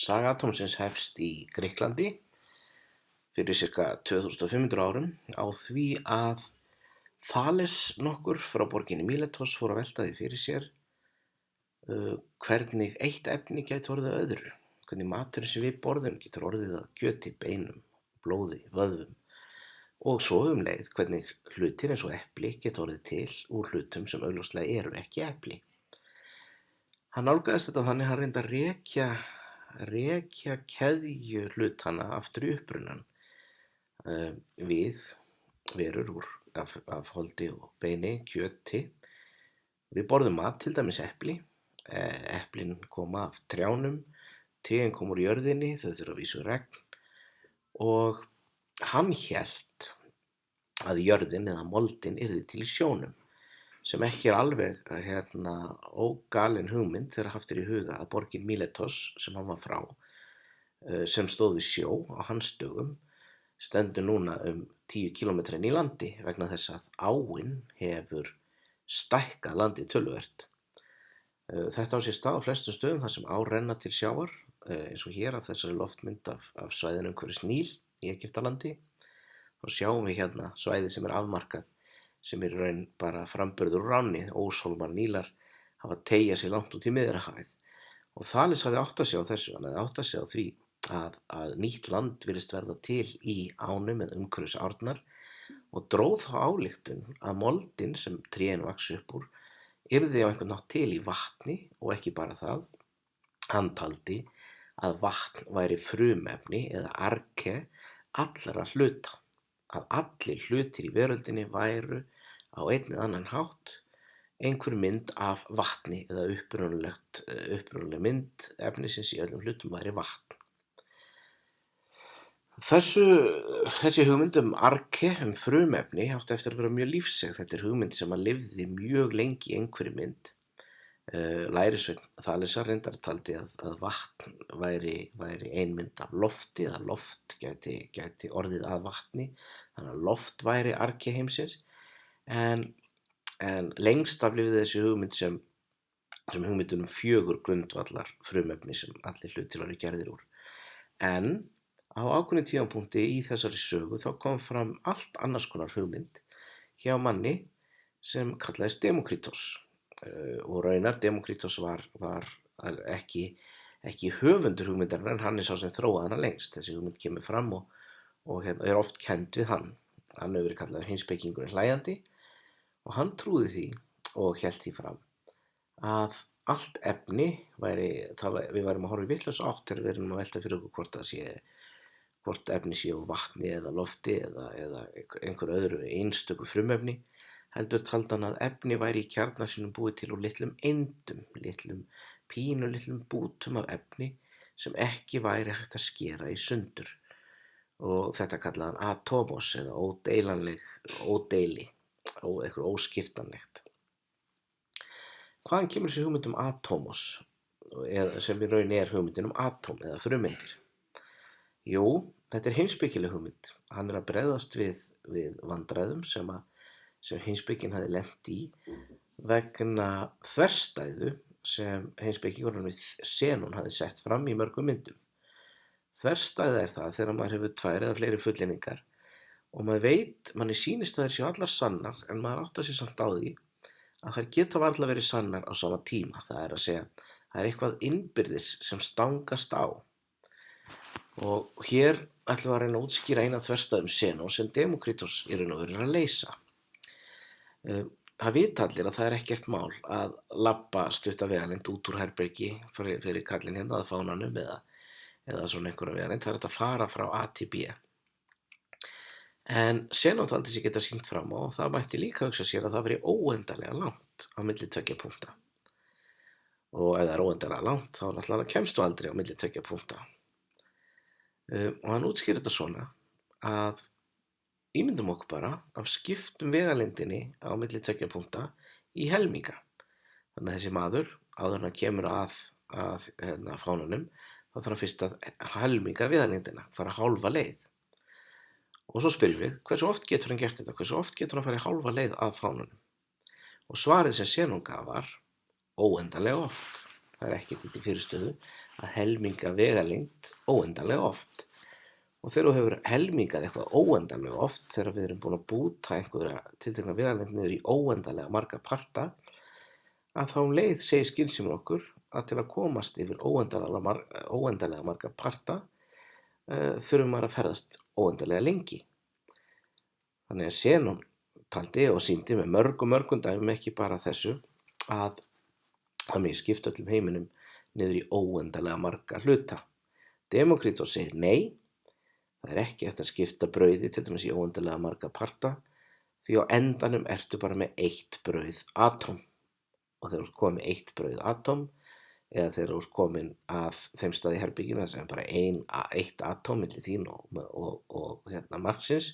Saga atómsins hefst í Grikklandi fyrir sirka 2500 árum á því að Þales nokkur frá borginni Míletos fór að velta því fyrir sér hvernig eitt efni gæti orðið að öðru, hvernig maturinn sem við borðum getur orðið að kjöti, beinum, blóði, vöðvum og svo leið hvernig hlutir eins og epli geta orðið til úr hlutum sem augljóslega eru ekki epli. Hann nálgaðist þetta þannig að hann reyndi að rekja keðju hlutana aftur í upprunann við verur af holdi og beini, kjöti. Við borðum mat, til dæmis epli. Eplin koma af trjánum, trén koma úr jörðinni, þau þurfa að vísu regn og hann hélt að jörðin eða moldin yrði til í sjónum, sem ekki alveg ógalin hugmynd þegar haft í huga að borgin Míletos sem hann var frá, sem stóð við sjó á hans dögum, stendur núna 10 km inn í landi vegna þess að áin hefur stækkað landið töluvert. Þetta á sér stað á flestum stöðum þar sem ár renna til sjávar, eins og hér af þessari loftmynd af svæðinu umhverfis Níl í Egyptalandi. Þá sjáum við hérna svæði sem afmarkað, sem í raun bara framburður úr ránni, óshólmar Nílar hafa teygað sig langt út í Miðjarðarhafið. Og Þales hafði áttað sig á þessu, hann hafði áttað sig á því að nýtt land virðist verða til í ánum eða umhverfis árnar og dróð þá ályktun að moldin sem trén vaxi upp úr yrði á einhvern hátt til í vatni og ekki bara það. Hann taldi að vatn væri frumefni eða arke allra hluta, að allir hlutir í veröldinni væru á einn eða annan hátt einhver mynd af vatni eða upprunaleg mynd efnisins í öllum hlutum væri vatn. Þessi hugmynd arke, frumefni, átti eftir að vera mjög lífseig. Þetta er hugmynd sem að lifði mjög lengi í einhverri mynd. Lærisveinn Þalesar reyndar taldi að vatn væri ein mynd af lofti, að loft gæti orðið að vatni, þannig að loft væri arke heimsins, en lengst af lifði þessi hugmynd sem hugmyndin 4 grundvallar frumefni sem allir hlutir væru gerðir úr. En á ákveðnum tímapunkti í þessari sögu þá kom fram allt annars konar hugmynd hjá manni sem kallaðist Demókrítos. Og raunar Demókrítos var ekki höfundur hugmyndarinnar, en hann er sá sem þróaði hana lengst. Þessi hugmynd kemur fram og er oft kennd við hann. Hann hefur verið kallaður heimspekingurinn hlæjandi og hann trúði því og hélt því fram að allt efni við værum að horfa í vitlausa átt þegar við erum að velta fyrir okkur hvort efni sé úr vatni eða lofti eða einhver öðru einstöku frumefni. Heldur taldi hann að efni væri í kjarna sínum búið til úr litlum eindum, litlum bútum af efni sem ekki væri hægt að skera í sundur. Og þetta kallaði hann atómos eða ódeili, eitthvað óskiptanlegt. Hvaðan kemur þessi hugmynd atómos, sem í raun er hugmyndin atóm eða frumeindir? Jú, þetta er heimspekileg hugmynd. Hann er að bregðast við vandræðum sem heimspekin hafði lent í vegna þverstæðu sem heimspekingurinn Xenon hafði sett fram í mörgum myndum. Þverstæða er það þegar maður hefur 2 eða fleiri fullyrðingar og manni sýnist að þær séu allar sannar, en maður áttar sig samt á því að þær geta varla verið sannar á sama tíma. Það er að segja, það er eitthvað innbyrðis sem stangast á. Og hér ætlum við að reyna að útskýra eina þverstæðum Xenon sem Demókrítos í raun og veru að leysa. Það vita allir að það er ekkert mál að labba stutta vegalengd út úr herbergi fyrir kallinn hérna að fánanum eða svona einhverja vegalengd. Það er hægt að fara frá A til B. En Xenon taldi sig geta sýnt fram á og það mætti líka hugsa sér að það veri óendanlega langt á milli 2 punkta. Og ef það er óendanlega langt þá náttúrulega kemstu aldrei á milli 2 punkta. Og hann útskýrir þetta svona að ímyndum okkur bara af skiptum vegalengdinni á milli 2 punkta í helminga. Þannig að þessi maður, áður en hann kemur að fánanum, þá þarf hann fyrst að helminga vegalengdina, fara hálfa leið. Og svo spyrjum við, hversu oft getur hann gert þetta? Hversu oft getur hann farið hálfa leið að fánanum? Og svarið sem Xenon gaf var óendanlega oft. það ekkert til fyrirstöðu að helminga vegalengd óendanlega oft. Og þegar þú hefur helmingað eitthvað óendanlega oft, þegar við erum búin að búta einhverja tiltekna vegalengd niður í óendanlega marga parta, að þá leið segir skynsemin okkur að til að komast yfir óendanlega marga parta þurfum maður að ferðast óendanlega lengi. Þannig að Zenon taldi og sýndi með mörgum dæmum, ekki bara þessu, að það megi skipta öllum heiminum niður í óendanlega marga hluta. Demokrítos segir nei, það er ekki hægt að skipta brauði til dæmis í óendanlega marga parta, því á endanum ertu bara með eitt brauð atóm. Og þegar þú ert komin með eitt brauð atóm, eða þegar þú ert komin að þeim stað í herbygginu sem er bara eitt atóm milli þín og Marxins,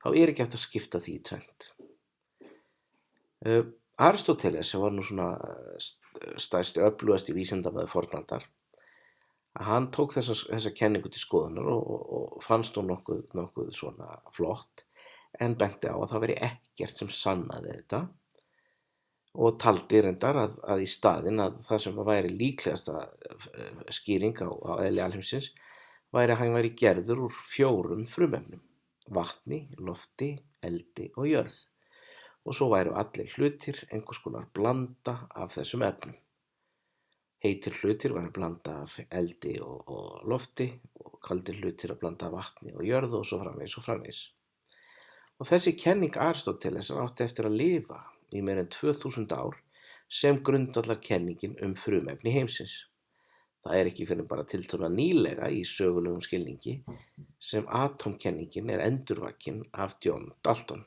þá er ekki hægt að skipta því í tvennt. Aristóteles, sem var nú svona stærsti öflugasti vísindamaður fornaldar, að hann tók þessa kenningu til skoðunar og fannst hún nokkuð svona flott, en benti á að það veri ekkert sem sannaði þetta, og taldi reyndar að í staðinn að það sem væri líklegasta skýring á eðli alheimsins væri að hann væri gerður úr 4 frumefnum: vatni, lofti, eldi og jörð. Og svo væru allir hlutir einhvers konar blanda af þessum efnum. Heitir hlutir væru blanda af eldi og lofti, og kaldir hlutir að blanda af vatni og jörð, og svo framvegis og framvegis. Og þessi kenning Aristóteles átti eftir að lifa í meira en 2000 ár sem grundvallarkenningin frumefni heimsins. Það er ekki fyrir bara tiltölulega nýlega í sögulegum skilningi sem atómkenningin er endurvakin af John Dalton.